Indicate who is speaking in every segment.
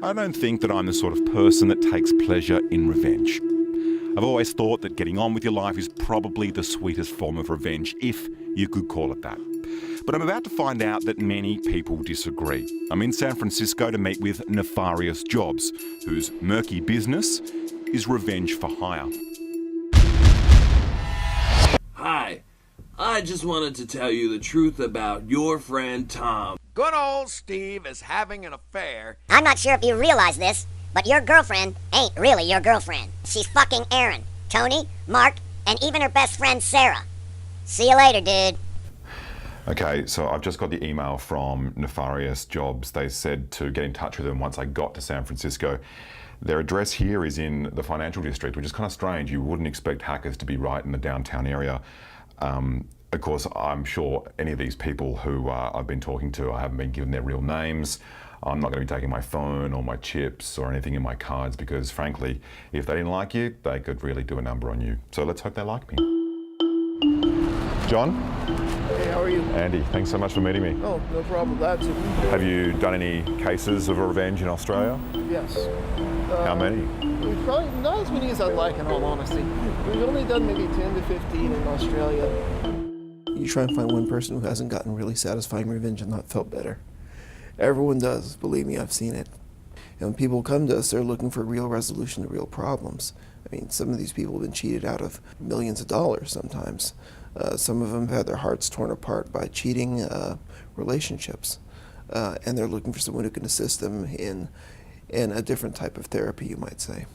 Speaker 1: I don't think that I'm the sort of person that takes pleasure in revenge. I've always thought that getting on with your life is probably the sweetest form of revenge, if you could call it that. But I'm about to find out that many people disagree. I'm in San Francisco to meet with Nefarious Jobs, whose murky business is revenge for hire.
Speaker 2: Hi, I just wanted to tell you the truth about your friend Tom.
Speaker 3: Good old Steve is having an affair.
Speaker 4: I'm not sure if you realize this, but your girlfriend ain't really your girlfriend. She's fucking Aaron, Tony, Mark, and even her best friend Sarah. See you later, dude.
Speaker 1: Okay, so I've just got the email from Nefarious Jobs. They said to get in touch with them once I got to San Francisco. Their address here is in the financial district, which is kind of strange. You wouldn't expect hackers to be right in the downtown area. Of course, I'm sure any of these people who I've been talking to, I haven't been given their real names. I'm not going to be taking my phone or my chips or anything in my cards because, frankly, if they didn't like you, they could really do a number on you. So let's hope they like me. John?
Speaker 5: Hey, how are you?
Speaker 1: Andy, thanks so much for meeting me.
Speaker 5: Oh, no problem. Glad to.
Speaker 1: Have you done any cases of revenge in Australia?
Speaker 5: Yes.
Speaker 1: How many?
Speaker 5: We've probably not as many as I'd like, in all honesty. We've only done maybe 10 to 15 in Australia. You try and find one person who hasn't gotten really satisfying revenge and not felt better. Everyone does. Believe me, I've seen it. And when people come to us, they're looking for real resolution to real problems. I mean, some of these people have been cheated out of millions of dollars sometimes. Some of them have had their hearts torn apart by cheating relationships. And they're looking for someone who can assist them in a different type of therapy, you might say.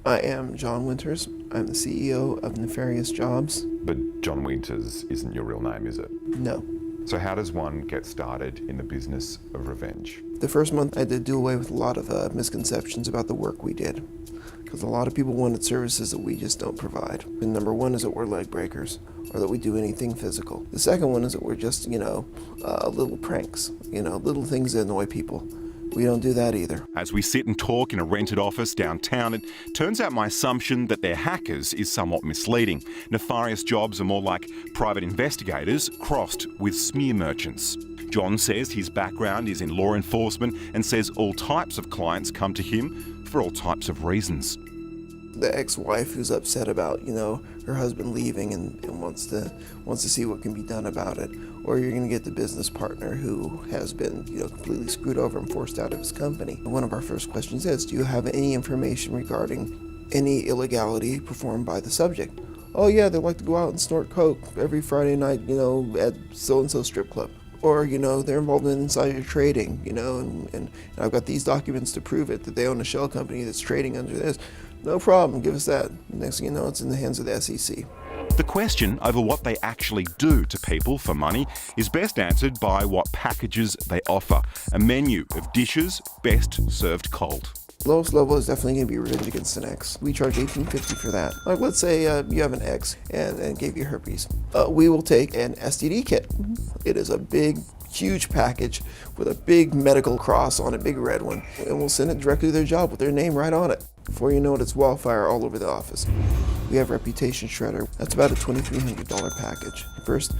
Speaker 5: I am John Winters. I'm the CEO of Nefarious Jobs.
Speaker 1: But John Winters isn't your real name, is it?
Speaker 5: No.
Speaker 1: So how does one get started in the business of revenge?
Speaker 5: The first month I did do away with a lot of misconceptions about the work we did. Because a lot of people wanted services that we just don't provide. And number one is that we're leg breakers, or that we do anything physical. The second one is that we're just, little pranks, little things that annoy people. We don't do that either.
Speaker 1: As we sit and talk in a rented office downtown, it turns out my assumption that they're hackers is somewhat misleading. Nefarious Jobs are more like private investigators crossed with smear merchants. John says his background is in law enforcement and says all types of clients come to him for all types of reasons.
Speaker 5: The ex-wife who's upset about, her husband leaving and wants to see what can be done about it. Or you're going to get the business partner who has been, completely screwed over and forced out of his company. One of our first questions is, do you have any information regarding any illegality performed by the subject? Oh yeah, they like to go out and snort coke every Friday night, at so-and-so strip club. Or, they're involved in insider trading, and I've got these documents to prove it, that they own a shell company that's trading under this. No problem, give us that. Next thing you know, it's in the hands of the SEC.
Speaker 1: The question over what they actually do to people for money is best answered by what packages they offer. A menu of dishes best served cold.
Speaker 5: Lowest level is definitely going to be revenge against an ex. We charge $18.50 for that. Like, let's say you have an ex and gave you herpes. We will take an STD kit. It is a big, huge package with a big medical cross on it, big red one, and we'll send it directly to their job with their name right on it. Before you know it, it's wildfire all over the office. We have Reputation Shredder. That's about a $2,300 package. First,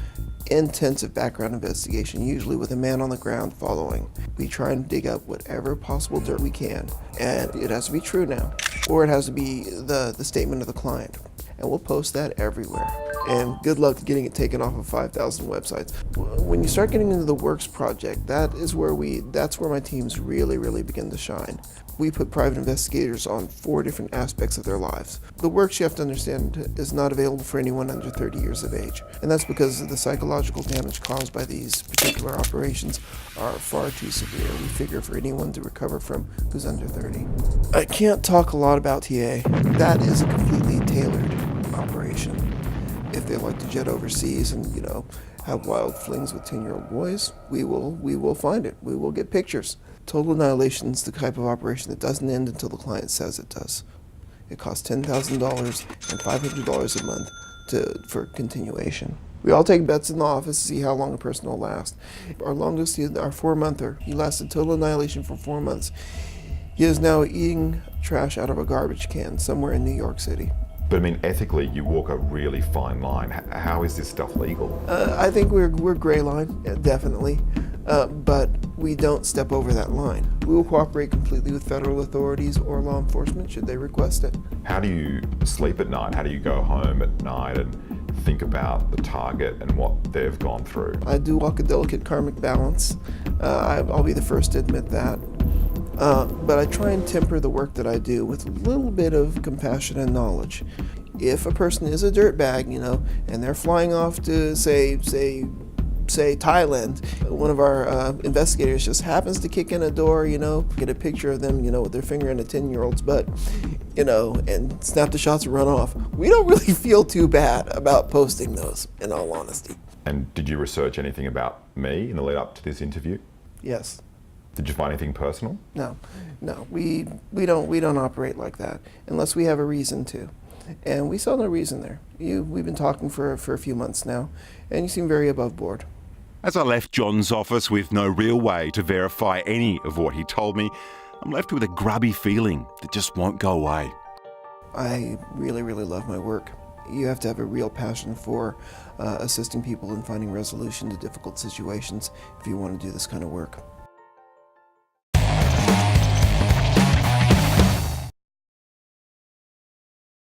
Speaker 5: intensive background investigation, usually with a man on the ground following. We try and dig up whatever possible dirt we can, and it has to be true now, or it has to be the statement of the client, and we'll post that everywhere. And good luck getting it taken off of 5,000 websites. When you start getting into the works project, that's where my teams really begin to shine. We put private investigators on 4 different aspects of their lives. The works, you have to understand, is not available for anyone under 30 years of age. And that's because the psychological damage caused by these particular operations are far too severe. We figure for anyone to recover from who's under 30. I can't talk a lot about TA. That is a completely tailored operation. If they like to jet overseas and, have wild flings with 10-year-old boys, we will find it. We will get pictures. Total Annihilation is the type of operation that doesn't end until the client says it does. It costs $10,000 and $500 a month for continuation. We all take bets in the office to see how long a person will last. Our longest, our 4-monther, he lasted Total Annihilation for 4 months. He is now eating trash out of a garbage can somewhere in New York City.
Speaker 1: But I mean, ethically, you walk a really fine line. How is this stuff legal?
Speaker 5: I think we're gray line, definitely, but we don't step over that line. We will cooperate completely with federal authorities or law enforcement should they request it.
Speaker 1: How do you sleep at night? How do you go home at night and think about the target and what they've gone through?
Speaker 5: I do walk a delicate karmic balance. I'll be the first to admit that. But I try and temper the work that I do with a little bit of compassion and knowledge. If a person is a dirtbag, and they're flying off to say Thailand, one of our investigators just happens to kick in a door, get a picture of them, with their finger in a 10-year-old's butt, and snap the shots and run off. We don't really feel too bad about posting those, in all honesty.
Speaker 1: And did you research anything about me in the lead up to this interview?
Speaker 5: Yes.
Speaker 1: Did you find anything personal?
Speaker 5: No, we don't operate like that unless we have a reason to, and we saw no reason there. We've been talking for a few months now, and you seem very above board.
Speaker 6: As I left John's office with no real way to verify any of what he told me, I'm left with a grubby feeling that just won't go away.
Speaker 5: I really, really love my work. You have to have a real passion for assisting people in finding resolution to difficult situations if you want to do this kind of work.